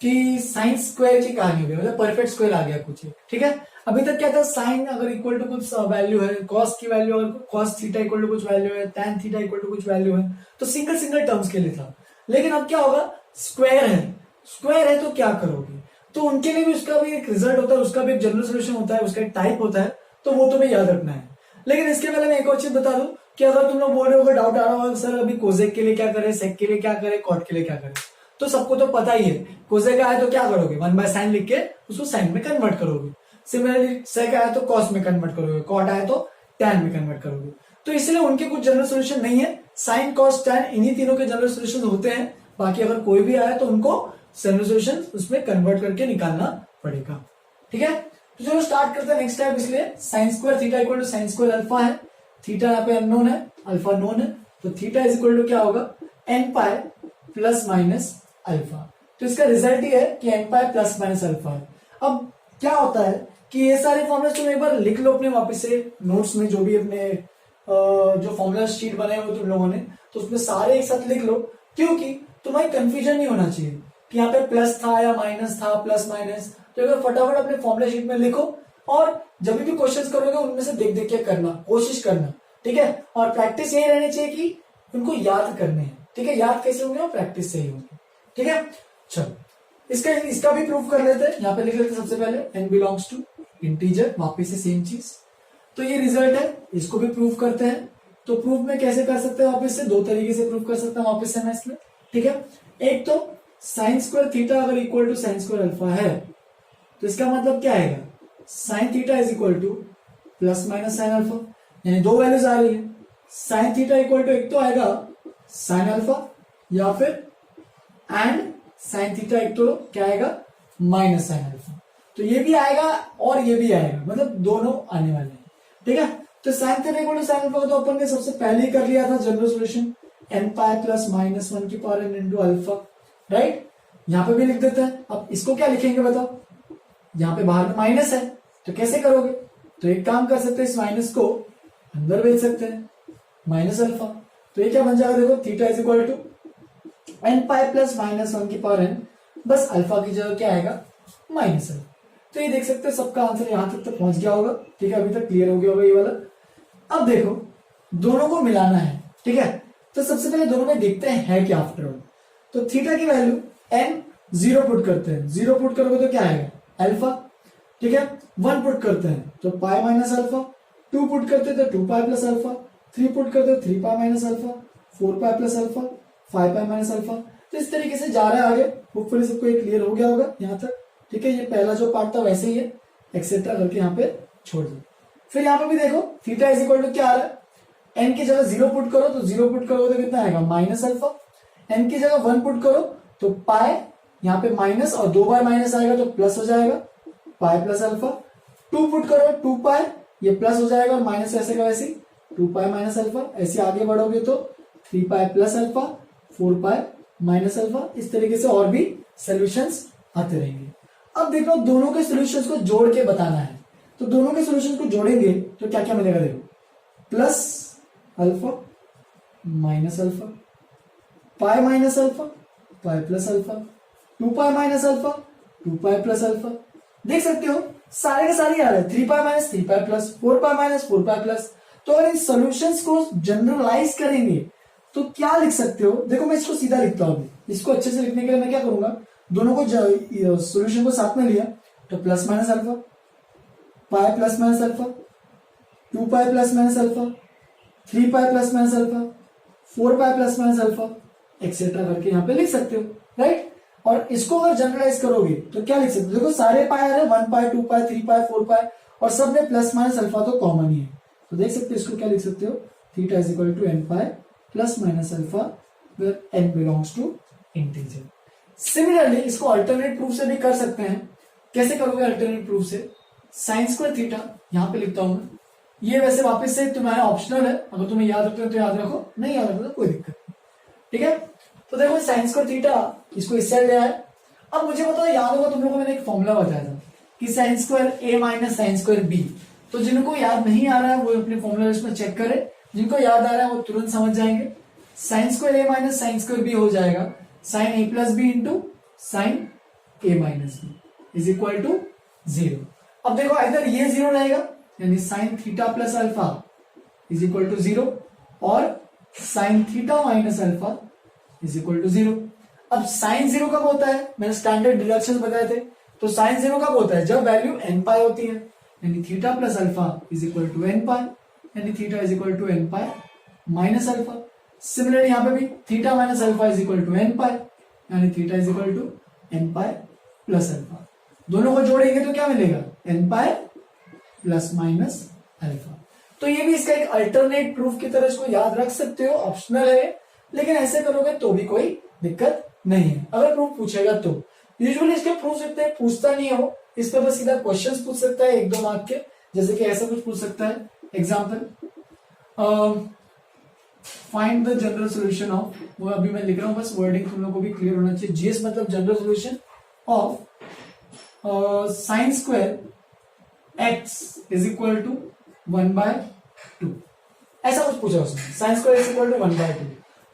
कि sin स्क्वायर की कहानी हो गई, मतलब परफेक्ट स्क्वायर आ गया कुछ। ठीक है, अभी तक क्या था, sin अगर इक्वल टू कुछ वैल्यू है, cos की वैल्यू, अगर cos थीटा इक्वल टू कुछ वैल्यू है, tan थीटा इक्वल टू कुछ वैल्यू है, तो सिंगल सिंगल टर्म्स के लिए था। लेकिन अब क्या होगा, स्क्वायर है तो क्या करोगे, तो उनके लिए भी उसका भी एक रिजल्ट होता है, उसका भी एक जनरल सोल्यूशन होता है, उसका एक टाइप होता है, तो वो तुम्हें याद रखना है। लेकिन इसके पहले मैं एक और चीज बता दूं कि अगर तुम लोग बोल रहे हो, डाउट आ रहा होगा सर अभी कोसेक के लिए क्या करें, सेक के लिए क्या करें, कॉट के लिए क्या करें, तो सबको तो पता ही है। कोसेक आया तो क्या करोगे, 1/sin लिख के उसको साइन में कन्वर्ट करोगे। सिमिलरली सेक आया तो कॉस में कन्वर्ट करोगे, कॉट आया तो टैन में कन्वर्ट करोगे। तो इसलिए उनके कुछ जनरल सोल्यूशन नहीं है, साइन कॉस टैन इन्हीं तीनों के जनरल सोल्यूशन होते हैं। बाकी अगर कोई भी आया तो उनको जनरल सॉल्यूशन उसमें कन्वर्ट करके निकालना पड़ेगा। ठीक है, तो चलो स्टार्ट करते हैं नेक्स्ट स्टेप। इसलिए sine square theta equal to sine square alpha है, थीटा यहाँ पे अननोन है, अल्फा नोन है, तो थीटा इज इक्वल टू क्या होगा n pi plus minus alpha. तो इसका रिजल्ट ये है कि n pi plus minus alpha है। अब क्या होता है कि ये सारे फॉर्मूला तुम एक बार लिख लो अपने वापस से नोट्स में, जो भी अपने जो फॉर्मूला शीट बनाए हुए तुम लोगों ने, तो उसमें सारे एक साथ लिख लो, क्योंकि तुम्हारी कंफ्यूजन नहीं होना चाहिए कि यहाँ पे प्लस था या माइनस था, प्लस माइनस। तो एक बार फटाफट अपने फॉर्मूला शीट में लिखो और जब भी क्वेश्चंस करोगे उनमें से देख देख के करना, कोशिश करना। ठीक है, और प्रैक्टिस यही रहनी चाहिए कि उनको याद करने हैं। ठीक है, याद कैसे होंगे, प्रैक्टिस से ही होंगे। ठीक है, चलो इसका भी प्रूफ कर लेते हैं। यहाँ पे लिख लेते हैं सबसे पहले n बिलोंग्स टू इंटीजर, वापिस से सेम चीज। तो ये रिजल्ट है, इसको भी प्रूफ करते हैं। तो प्रूफ में कैसे कर सकते हैं, वापस से दो तरीके से प्रूफ कर सकते हैं वापस से मैं इसमें। ठीक है, एक तो साइन स्क्वायर थीटा अगर equal to sine square alpha है तो इसका मतलब क्या आएगा, sine theta is equal to plus minus sine alpha, यानी दो वैल्यूज आ रही है। साइन थीटा इक्वल टू एक तो आएगा साइन अल्फा या फिर एंड साइन थीटा एक तो क्या आएगा माइनस साइन अल्फा। तो ये भी आएगा और ये भी आएगा, मतलब दोनों आने वाले हैं। ठीक है, तो sine theta equal to sine alpha को तो अपन ने सबसे पहले ही कर लिया था general solution, n pi plus minus 1 की power n into alpha. Right, यहाँ पे भी लिख देते हैं। अब इसको क्या लिखेंगे बताओ, यहाँ पे बाहर में माइनस है तो कैसे करोगे, तो एक काम कर सकते हैं, इस माइनस को अंदर भेज सकते हैं, माइनस अल्फा। तो ये क्या बन जाएगा, देखो theta is equal to n pi plus minus 1 की पावर n, बस अल्फा की जगह क्या आएगा माइनस अल्फा। तो ये देख सकते हैं सबका आंसर यहां तक तो पहुंच गया होगा। ठीक है, अभी तक क्लियर हो गया होगा ये वाला। अब देखो दोनों को मिलाना है। ठीक है, तो सबसे पहले दोनों में देखते हैं है क्या आफ्टर ऑल। तो थीटा की वैल्यू n 0 पुट करते हैं, 0 पुट करोगे तो क्या आएगा अल्फा। ठीक है, 1 पुट करते हैं तो पाई माइनस अल्फा, 2 पुट करते हैं तो 2 पाई प्लस अल्फा, 3 पुट करते हैं 3 पाई माइनस अल्फा, 4 पाई प्लस अल्फा, 5 पाई माइनस अल्फा। तो इस तरीके से जा रहा है आगे। होपफुली सबको ये क्लियर हो गया होगा यहाँ तक। ठीक है, ये पहला जो पार्ट था वैसे ही है, एक्सेट्रा करके यहाँ पे छोड़ दो। फिर यहाँ पे भी देखो थीटा इज इक्वल टू क्या आ रहा है, एन की जगह 0 पुट करो तो 0 पुट करोगे तो कितना आएगा माइनस अल्फा। एन की जगह 1 पुट करो तो पाई, यहाँ पे माइनस और 2 बार माइनस आएगा तो प्लस हो जाएगा पाई प्लस अल्फा। 2 पुट करो 2 पाई, ये प्लस हो जाएगा और माइनस ऐसे का वैसे 2 पाई माइनस अल्फा। ऐसे आगे बढ़ोगे तो 3 पाई प्लस अल्फा, 4 पाई माइनस अल्फा। इस तरीके से और भी सॉल्यूशंस आते रहेंगे। अब देखो दोनों के सॉल्यूशंस को जोड़ के बताना है, तो दोनों के सॉल्यूशंस को जोड़ेंगे तो क्या क्या मिलेगा, देखो प्लस अल्फा माइनस अल्फा, पाई माइनस अल्फा, पाई plus alpha, 2 pi minus alpha, 2 pi plus alpha. देख सकते हो सारे के सारे आ रहे हैं, 3 pi minus 3 pi plus, 4 pi minus 4 pi plus. तो अगर इन सॉल्यूशंस को जनरलाइज करेंगे तो क्या लिख सकते हो, देखो मैं इसको सीधा लिखता हूं। इसको अच्छे से लिखने के लिए मैं क्या करूंगा, दोनों को सॉल्यूशन को साथ में लिया तो प्लस माइनस अल्फा, पाई plus minus alpha, 2 pi plus minus alpha, 3 pi plus minus alpha, 4 पाई प्लस माइनस अल्फा, एक्सेट्रा करके यहाँ पे लिख सकते हो। राइट, और इसको अगर जनरलाइज करोगे तो क्या लिख सकते हो, देखो सारे पाई आ रहे हैं, 1 पाई 2 पाई 3 पाई 4 पाई, और सब में प्लस माइनस अल्फा तो कॉमन ही है। तो देख सकते हो इसको क्या लिख सकते हो, theta is equal to n pi plus minus alpha where n belongs to integer. Similarly इसको अल्टरनेट प्रूफ से भी कर सकते हैं। कैसे करोगे अल्टरनेट प्रूफ से, साइन स्क्वायर थीटा यहाँ पे लिखता हूं मैं, ये वैसे वापस से तुम्हारा ऑप्शनल है, अगर तुम्हें याद रखते हो तो याद रखो, नहीं याद रखो तो कोई दिक्कत नहीं। ठीक है, तो देखो साइन स्क्वायर थीटा इसको इस साइड ले आया। अब मुझे बताओ, याद होगा तुम लोगों को मैंने एक फॉर्मूला बताया था कि sine square A minus sine square B. तो जिनको याद नहीं आ रहा है वो अपने फॉर्मूला लिस्ट में चेक करे, जिनको याद आ रहा है वो तुरंत समझ जाएंगे। Sine square A minus sine square B हो जाएगा sine A plus B into sine A minus B is equal to 0। अब देखो इधर ये 0 रहेगा, यानी sine theta plus alpha is equal to 0 और sine theta minus alpha is equal to 0। अब साइन 0 कब होता है, मैंने स्टैंडर्ड डिडक्शन बताए थे। तो साइन 0 कब होता है, जब वैल्यू एन पाई होती है, यानी theta plus alpha is equal to n pi, यानी theta is equal to n pi minus alpha. Similarly यहाँ पे भी theta minus alpha is equal to n pi, यानी theta is equal to n pi plus alpha. दोनों को जोड़ेंगे तो क्या मिलेगा, n pi plus minus alpha. तो ये भी इसका एक अल्टरनेट प्रूफ की तरह इसको याद रख सकते हो, ऑप्शनल है, लेकिन ऐसे करोगे तो भी कोई दिक्कत नहीं है। अगर प्रूफ पूछेगा तो यूजुअली इसके प्रूफ इतने पूछता नहीं है वो, इस पर बस सीधा क्वेश्चंस पूछ सकता है 1-2 मार्क के, जैसे कि ऐसा कुछ पूछ सकता है। Example, find the general solution of, वो अभी मैं लिख रहा हूँ, बस वर्डिंग तुम लोगों को भी क्लियर होना चाहिए। जीएस मतलब general solution of sine square x is equal to 1/2, ऐसा कुछ पूछा उसने, sine square is equal to 1/2।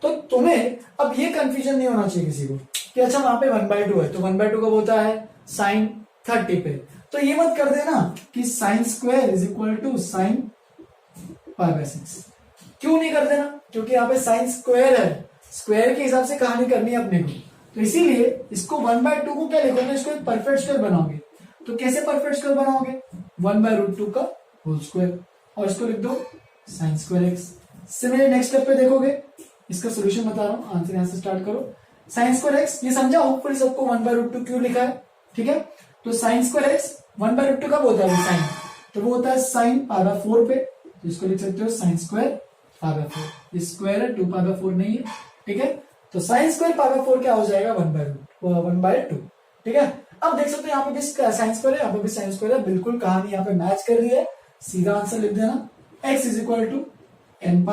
तो तुम्हें अब ये कंफ्यूजन नहीं होना चाहिए किसी को कि अच्छा वहां पे 1/2 है तो 1/2 कब होता है, साइन 30 पे। तो ये मत कर देना कि sine square is equal to sine π/6। क्यों नहीं कर देना, क्योंकि यहाँ पे साइन स्क्वायर है, स्क्वायर के हिसाब से कहानी करनी है अपने को, तो इसीलिए इसको 1/2 को क्या लिखोगे, इसको एक परफेक्ट स्क्वायर बनाओगे। तो कैसे परफेक्ट स्क्वायर बनाओगे, 1/√2 का होल स्क्वायर, और इसको लिख दो sign square x. Similarly next step पे देखोगे, इसका सोल्यूशन बता रहा हूं, आंसर यहां से स्टार्ट करो। साइन स्क्वायर एक्स, ये समझा होपफुली सबको 1/√2 क्यों लिखा है, ठीक है। तो साइन स्क्वायर एक्स 1/√2 कब होता है साइन, तो वो होता है साइन π/4 पे, तो इसको लिख सकते हो साइन स्क्वायर π/4, ये स्क्वायर है 2π/4 नहीं है, ठीक है। तो साइन स्क्वायर π/4 क्या हो जाएगा 1/2, ठीक है। अब देख सकते हो यहाँ पे भी साइन स्क्वायर है, यहाँ पे भी साइन स्क्वायर है, बिल्कुल कहानी यहाँ पे मैच कर रही है, सीधा आंसर लिख देना, x is equal to nπ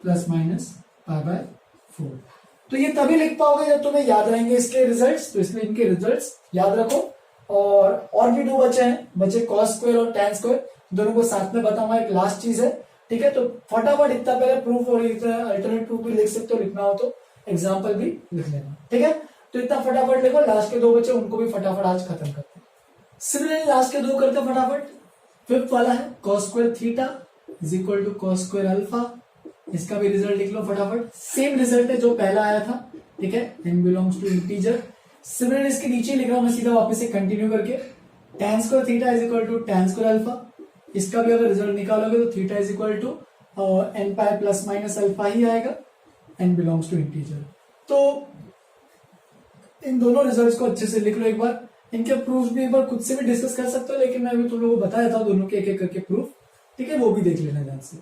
plus minus π/4। तो ये तभी लिख पाओगे जब तुम्हें याद रहेंगे इसके रिजल्ट्स, तो इसलिए इनके रिजल्ट्स याद रखो। और भी 2 बचे हैं, बचे कॉस स्क्वायर और tan स्क्वायर, दोनों को साथ में बताऊंगा, एक लास्ट चीज है, ठीक है। तो फटाफट इतना पहले प्रूफ और अल्टरनेट प्रूफ भी लिख सकते हो, लिखना हो तो एग्जाम्पल भी लिख लेना, ठीक है। तो इतना फटाफट लिखो, लास्ट के 2 बचे उनको भी फटाफट आज खत्म करते हैं। सिमिलरली लास्ट के 2 करते फटाफट। फिफ्थ वाला है cos square theta is equal to cos square alpha, इसका भी रिजल्ट लिख लो फटाफट, सेम रिजल्ट है जो पहला आया था, ठीक है, n belongs to integer. Similarly इसके नीचे लिख रहा हूं मैं सीधा वापस से कंटिन्यू करके, tan square theta is equal to tan square alpha, इसका भी अगर रिजल्ट निकालोगे तो theta is equal to nπ plus minus alpha ही आएगा, n बिलोंग्स टू इंटीजर। तो इन दोनों रिजल्ट्स को अच्छे से लिख लो एक बार, इनके प्रूफ भी एक बार खुद से भी डिस्कस कर सकते हो, लेकिन मैं अभी तुम लोगों को बताया था दोनों के एक-एक करके प्रूफ, ठीक है, वो भी देख लेना ध्यान से।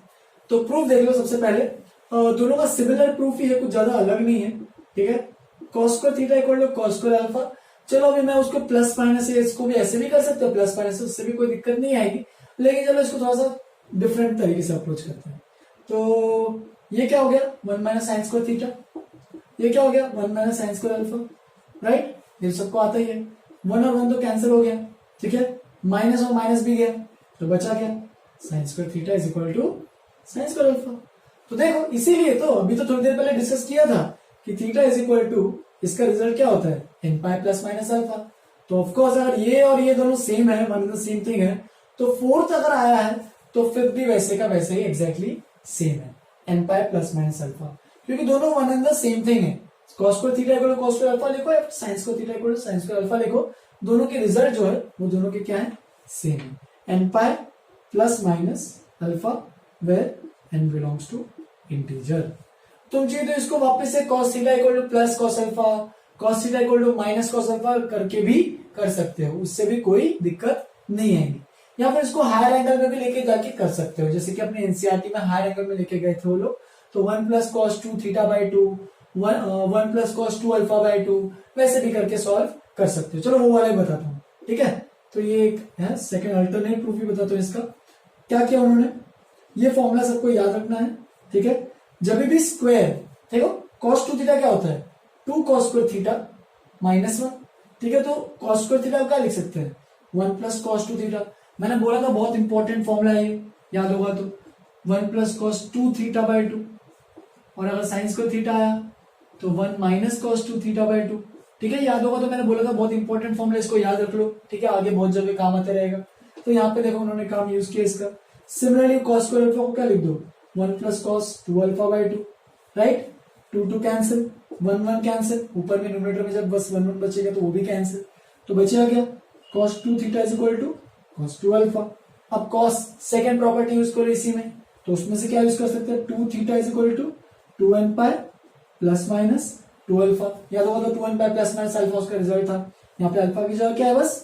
तो प्रूफ देख लो सबसे पहले, दोनों का सिमिलर प्रूफ ही है, कुछ ज्यादा अलग नहीं है, ठीक है। Cos square theta equal to cos square alpha, चलो अभी मैं उसको प्लस माइनस से, इसको भी ऐसे भी कर सकते हो प्लस माइनस से, उससे भी कोई दिक्कत नहीं आएगी, लेकिन चलो इसको थोड़ा सा डिफरेंट तरीके से अप्रोच करते हैं। तो ये क्या हो गया 1 माइनस साइन स्क्वायर थीटा, ये क्या हो गया 1 minus sine square alpha, right, ये सबको आता ही है। 1 और 1 तो कैंसिल हो गया, ठीक है, माइनस और माइनस भी गया, तो बचा क्या sine square theta is equal to sine square alpha. तो देखो इसीलिए तो अभी तो थोड़ी देर पहले डिस्कस किया था कि थीटा इज इक्वल टू, इसका रिजल्ट क्या होता है nπ प्लस माइनस अल्फा। तो ऑफकोर्स अगर ये और ये दोनों सेम है, वन द सेम थिंग है, तो फोर्थ अगर आया है तो फिफ्थ भी वैसे का वैसे ही एग्जैक्टली सेम है, nπ प्लस माइनस अल्फा, क्योंकि दोनों one and the same thing है। cos square theta equal to cos square alpha लिखो, या sin square theta equal to sin square alpha लिखो, दोनों के रिजल्ट जो है वो दोनों के क्या है सेम है, nπ plus minus alpha where n belongs to integer. तुम चाहिए तो इसको वापस से cos theta equal to plus cos alpha, cos theta equal to minus cos alpha करके भी कर सकते हो, उससे भी कोई दिक्कत नहीं आएगी। या फिर इसको हायर एंगल में भी लेके जाके कर सकते हो, जैसे कि अपने एनसीईआरटी में हायर एंगल में लेके गए थे वो लोग, तो 1 plus cos 2 theta by 2, 1 plus cos 2 alpha by 2, वैसे भी करके सॉल्व कर सकते हो। चलो वो वाला ही बताता हूँ, ठीक है। तो ये एक है सेकंड अल्टरनेट प्रूफ भी बताता हूँ। इसका क्या किया उन्होंने, ये फॉर्मूला सबको याद रखना है, ठीक है। जब भी स्क्वायर, देखो cos 2 थीटा क्या होता है 2 cos स्क्वायर थीटा माइनस 1, ठीक है। तो cos स्क्वायर थीटा क्या लिख सकते हैं 1 प्लस cos 2 थीटा, मैंने बोला था बहुत इंपॉर्टेंट फॉर्मूला है ये, याद होगा तो 1 प्लस cos 2 थीटा बाई 2, और अगर साइन स्क्वायर थीटा आया तो 1 माइनस cos 2 थीटा बाई 2, ठीक है, याद होगा तो मैंने बोला था बहुत इंपॉर्टेंट फॉर्मूला, इसको याद रख लो, ठीक है, आगे बहुत जगह काम आते रहेगा। तो यहाँ पे देखो उन्होंने काम यूज किया इसका। सिमिलरली cos स्क्वायर अल्फा को क्या लिख दो 1 plus cos 2 alpha by 2, right, 2 cancel, 1 cancel, ऊपर में न्यूमरेटर में जब बस 1 बचेगा तो वो भी कैंसिल, तो बचेगा क्या cos 2 theta is equal to cos 2 alpha. अब cos सेकंड प्रॉपर्टी यूज करो इसी में, तो उसमें से क्या यूज कर सकते हैं 2 theta is equal to 2 nπ plus minus 2 alpha, याद होगा तो 2 nπ प्लस माइनस अल्फा उसका रिजल्ट था, यहाँ पे अल्फा की जगह क्या है बस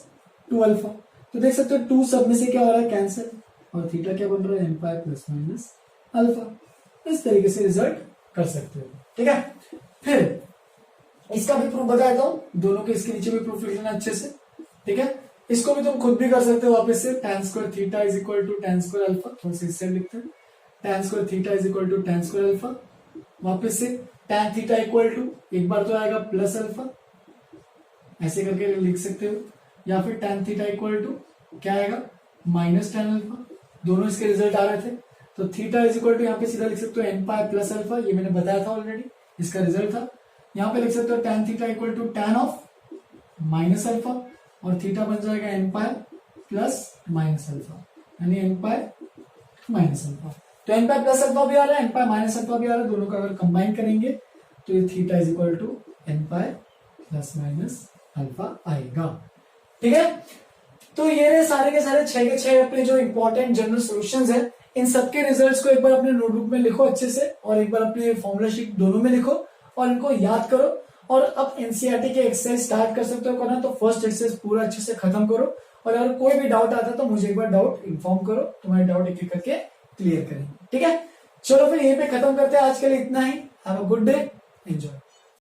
2 अल्फा। तो देख सकते हो 2 सब में से क्या हो रहा है कैंसिल, और थीटा क्या बन रहा है nπ प्लस माइनस अल्फा। इस तरीके से रिजल्ट कर सकते हो, ठीक है। फिर इसका भी प्रूफ बता देता हूँ, दोनों के इसके नीचे भी प्रूफ लिख लेना अच्छे से, ठीक है। इसको भी तुम खुद भी कर सकते हो वापस से, tan square theta is equal to tan square alpha, थोड़ा सा इससे लिखते हैं, tan square theta is equal to tan square alpha, वापस से tan थीटा इक्वल टू, एक बार तो आएगा प्लस अल्फा, ऐसे करके लिख सकते हो, या फिर tan थीटा इक्वल टू क्या आएगा माइनस tan अल्फा, दोनों इसके रिजल्ट आ रहे थे, तो थीटा इज इक्वल टू यहाँ पे सीधा लिख सकते हो n पाई प्लस अल्फा, ये मैंने बताया था ऑलरेडी, इसका रिजल्ट था। यहाँ पे लिख सकते हो tan theta equal to tan of minus alpha, और थीटा बन जाएगा n pi plus minus alpha, यानी n पाई माइनस अल्फा। तो n पाई प्लस अल्फा भी आ रहा है, n पाई माइनस अल्फा भी आ रहा है, दोनों का अगर कंबाइन करेंगे तो ये theta is equal to n pi plus minus alpha आएगा, ठीक है। तो ये रहे सारे के सारे 6 के 6 अपने जो इंपॉर्टेंट जनरल सॉल्यूशंस है, इन सबके रिजल्ट्स को एक बार अपने नोटबुक में लिखो अच्छे से, और एक बार अपने फॉर्मूला शीट दोनों में लिखो और इनको याद करो, और अब एनसीईआरटी के एक्सरसाइज स्टार्ट कर सकते हो करना, तो फर्स्ट एक्सरसाइज पूरा अच्छे से खत्म करो, और अगर कोई भी डाउट आता है तो मुझे एक बार डाउट इन्फॉर्म करो, तुम्हारे डाउट एक एक करके क्लियर करेंगे, ठीक है। चलो फिर यहीं पे खत्म करते हैं, आज के लिए इतना ही। Have a good day, enjoy.